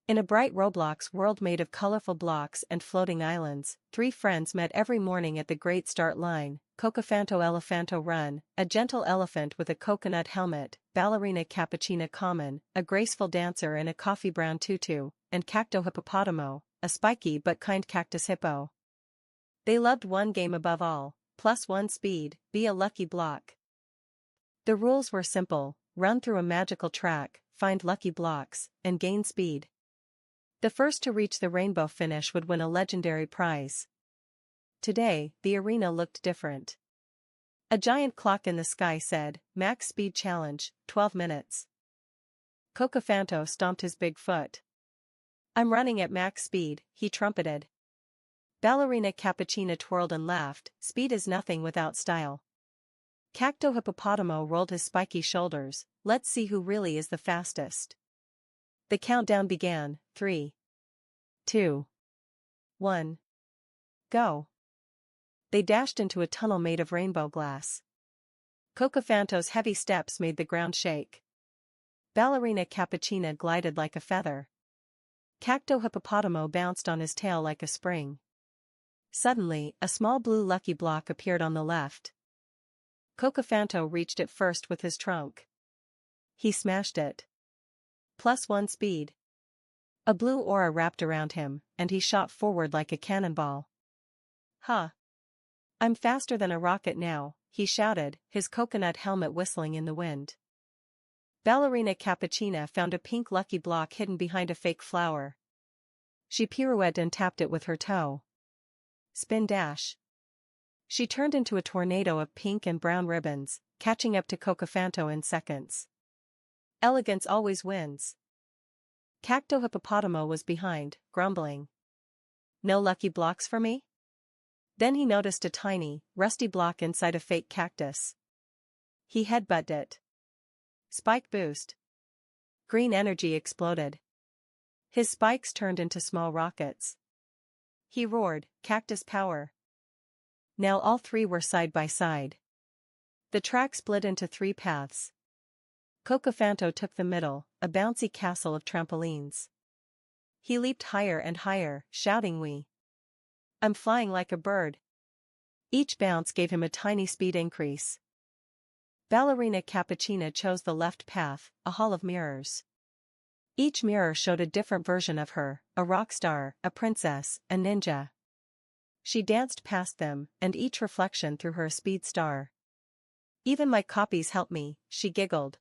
In a bright Roblox world made of colorful blocks and floating islands, three friends met every morning at the great start line: Cocofanto Elefanto Run, a gentle elephant with a coconut helmet; Ballerina Cappuccina Common, a graceful dancer in a coffee brown tutu; and Cacto Hipopotamo, a spiky but kind cactus hippo. They loved one game above all: +1 speed, be a lucky block. The rules were simple: run through a magical track, find lucky blocks, and gain speed. The first to reach the rainbow finish would win a legendary prize. Today, the arena looked different. A giant clock in the sky said, "Max Speed Challenge, 12 minutes." Cocofanto stomped his big foot. "I'm running at max speed," he trumpeted. Ballerina Cappuccina twirled and laughed, "Speed is nothing without style." Cacto Hipopotamo rolled his spiky shoulders, "Let's see who really is the fastest." The countdown began: 3, 2, 1. Go. They dashed into a tunnel made of rainbow glass. Cocofanto's heavy steps made the ground shake. Ballerina Cappuccina glided like a feather. Cacto Hipopotamo bounced on his tail like a spring. Suddenly, a small blue lucky block appeared on the left. Cocofanto reached it first with his trunk. He smashed it. +1 speed. A blue aura wrapped around him, and he shot forward like a cannonball. "Huh! I'm faster than a rocket now," he shouted, his coconut helmet whistling in the wind. Ballerina Cappuccina found a pink lucky block hidden behind a fake flower. She pirouetted and tapped it with her toe. Spin dash. She turned into a tornado of pink and brown ribbons, catching up to Cocofanto in seconds. Elegance always wins. Cacto Hipopotamo was behind, grumbling. "No lucky blocks for me?" Then he noticed a tiny, rusty block inside a fake cactus. He headbutted it. Spike boost. Green energy exploded. His spikes turned into small rockets. He roared, "Cactus power." Now all three were side by side. The track split into 3 paths. Cocofanto took the middle, a bouncy castle of trampolines. He leaped higher and higher, shouting, I'm flying like a bird." Each bounce gave him a tiny speed increase. Ballerina Cappuccina chose the left path, a hall of mirrors. Each mirror showed a different version of her: a rock star, a princess, a ninja. She danced past them, and each reflection threw her a speed star. "Even my copies help me," she giggled.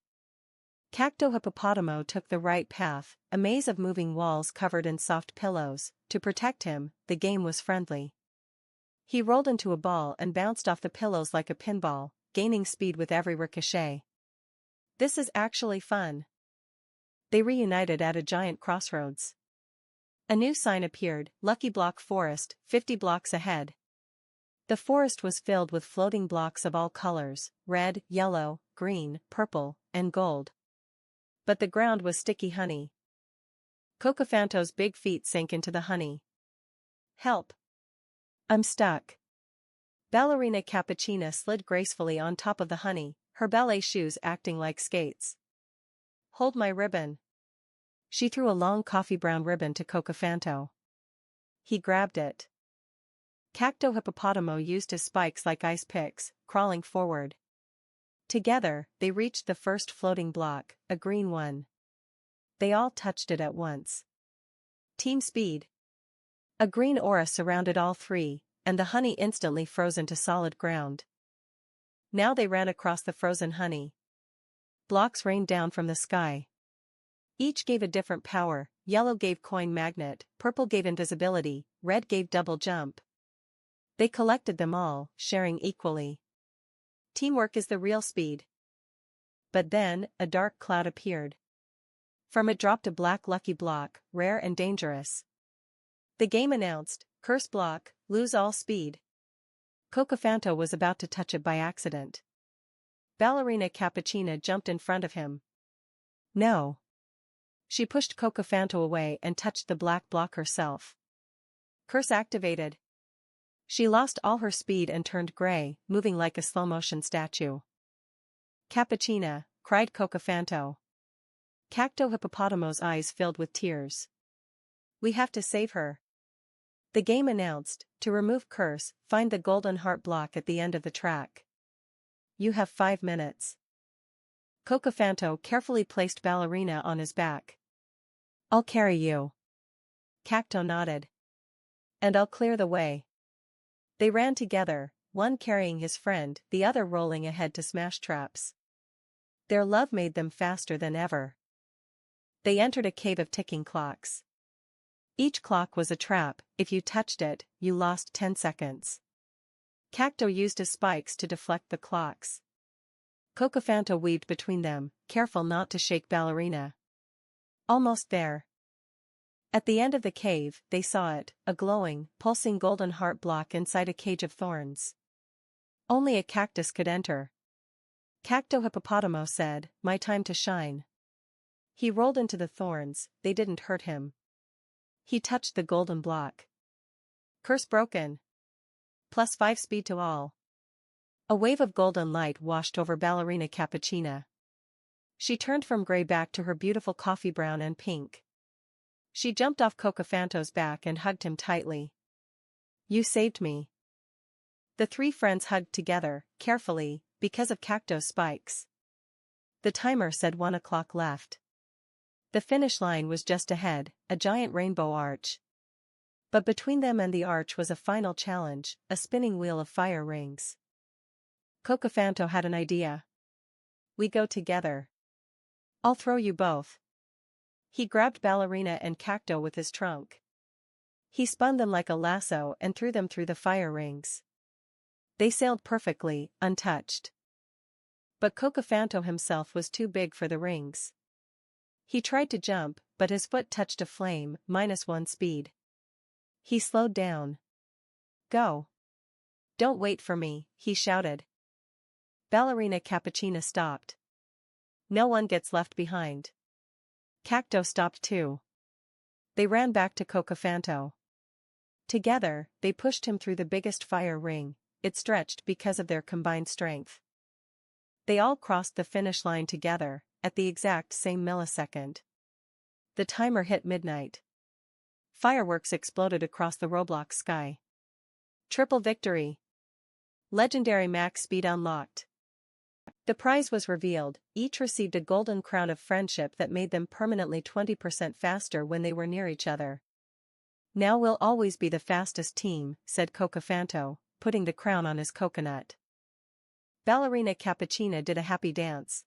Cacto Hipopotamo took the right path, a maze of moving walls covered in soft pillows. To protect him, the game was friendly. He rolled into a ball and bounced off the pillows like a pinball, gaining speed with every ricochet. "This is actually fun." They reunited at a giant crossroads. A new sign appeared: "Lucky Block Forest, 50 blocks ahead." The forest was filled with floating blocks of all colors: red, yellow, green, purple, and gold. But the ground was sticky honey. Cocofanto's big feet sank into the honey. "Help! I'm stuck." Ballerina Cappuccina slid gracefully on top of the honey, her ballet shoes acting like skates. "Hold my ribbon." She threw a long coffee-brown ribbon to Cocofanto. He grabbed it. Cacto Hipopotamo used his spikes like ice picks, crawling forward. Together, they reached the first floating block, a green one. They all touched it at once. Team speed. A green aura surrounded all three, and the honey instantly froze into solid ground. Now they ran across the frozen honey. Blocks rained down from the sky. Each gave a different power: yellow gave coin magnet, purple gave invisibility, red gave double jump. They collected them all, sharing equally. Teamwork is the real speed. But then, a dark cloud appeared. From it dropped a black lucky block, rare and dangerous. The game announced, "Curse block, lose all speed." Cocofanto was about to touch it by accident. Ballerina Cappuccina jumped in front of him. "No." She pushed Cocofanto away and touched the black block herself. Curse activated. She lost all her speed and turned gray, moving like a slow-motion statue. "Cappuccina," cried Cocofanto. Cacto Hippopotamo's eyes filled with tears. We have to save her. The game announced, to remove curse, find the golden heart block at the end of the track. You have 5 minutes. Cocofanto carefully placed Ballerina on his back. I'll carry you. Cacto nodded. And I'll clear the way. They ran together, one carrying his friend, the other rolling ahead to smash traps. Their love made them faster than ever. They entered a cave of ticking clocks. Each clock was a trap. If you touched it, you lost 10 seconds. Cacto used his spikes to deflect the clocks. Cocofanto weaved between them, careful not to shake Ballerina. Almost there. At the end of the cave, they saw it, a glowing, pulsing golden heart block inside a cage of thorns. Only a cactus could enter. Cacto Hipopotamo said, "My time to shine." He rolled into the thorns, they didn't hurt him. He touched the golden block. Curse broken. +5 speed to all. A wave of golden light washed over Ballerina Cappuccina. She turned from gray back to her beautiful coffee brown and pink. She jumped off Cocofanto's back and hugged him tightly. You saved me. The 3 friends hugged together, carefully, because of Cacto's spikes. The timer said 1 o'clock left. The finish line was just ahead, a giant rainbow arch. But between them and the arch was a final challenge, a spinning wheel of fire rings. Cocofanto had an idea. We go together. I'll throw you both. He grabbed Ballerina and Cacto with his trunk. He spun them like a lasso and threw them through the fire rings. They sailed perfectly, untouched. But Cocofanto himself was too big for the rings. He tried to jump, but his foot touched a flame, -1 speed. He slowed down. Go. Don't wait for me, he shouted. Ballerina Cappuccina stopped. No one gets left behind. Cacto stopped too. They ran back to Cocofanto. Together, they pushed him through the biggest fire ring. It stretched because of their combined strength. They all crossed the finish line together, at the exact same millisecond. The timer hit midnight. Fireworks exploded across the Roblox sky. Triple victory. Legendary max speed unlocked. The prize was revealed, each received a golden crown of friendship that made them permanently 20% faster when they were near each other. Now we'll always be the fastest team, said Cocofanto, putting the crown on his coconut. Ballerina Cappuccina did a happy dance.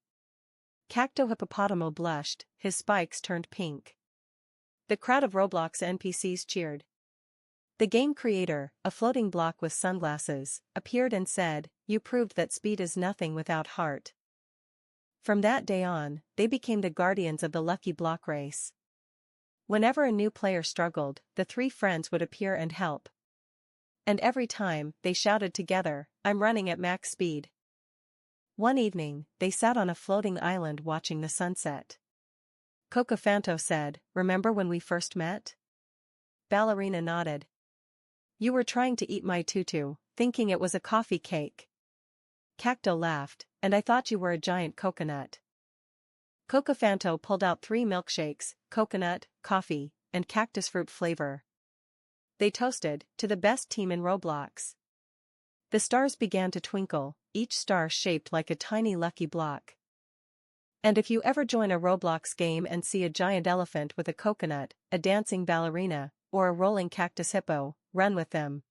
Cacto Hipopotamo blushed, his spikes turned pink. The crowd of Roblox NPCs cheered. The game creator, a floating block with sunglasses, appeared and said, "You proved that speed is nothing without heart." From that day on, they became the guardians of the lucky block race. Whenever a new player struggled, the 3 friends would appear and help. And every time, they shouted together, "I'm running at max speed." One evening, they sat on a floating island watching the sunset. Cocofanto said, "Remember when we first met?" Ballerina nodded. "You were trying to eat my tutu, thinking it was a coffee cake." Cacto laughed, "And I thought you were a giant coconut." Cocofanto pulled out 3 milkshakes, coconut, coffee, and cactus fruit flavor. They toasted, to the best team in Roblox. The stars began to twinkle, each star shaped like a tiny lucky block. And if you ever join a Roblox game and see a giant elephant with a coconut, a dancing ballerina, or a rolling cactus hippo, run with them.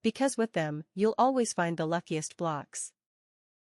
Because with them, you'll always find the luckiest blocks.